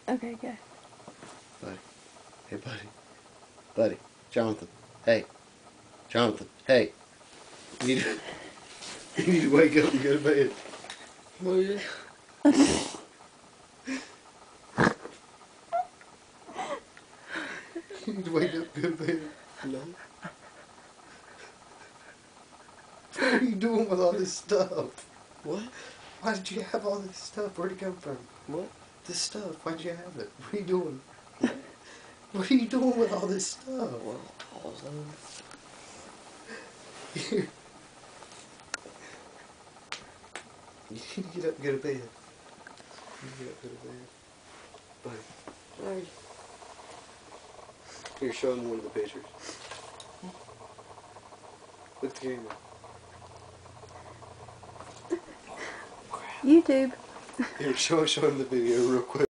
Okay, go. Buddy. Hey, buddy. Buddy. Jonathan. Hey. Jonathan. Hey. You need to, you need to wake up and go to bed. What is it? You need to wake up and go to bed. No. What are you doing with all this stuff? What? Why did you have all this stuff? Where'd it come from? What? This stuff. Why'd you have it? What are you doing? What are you doing with all this stuff? Well, I was You need to get up and go to bed. You need to get up and go to bed. Buddy. Alright. Here, show him one of the pictures. Look at the camera. YouTube. Here, show him the video real quick.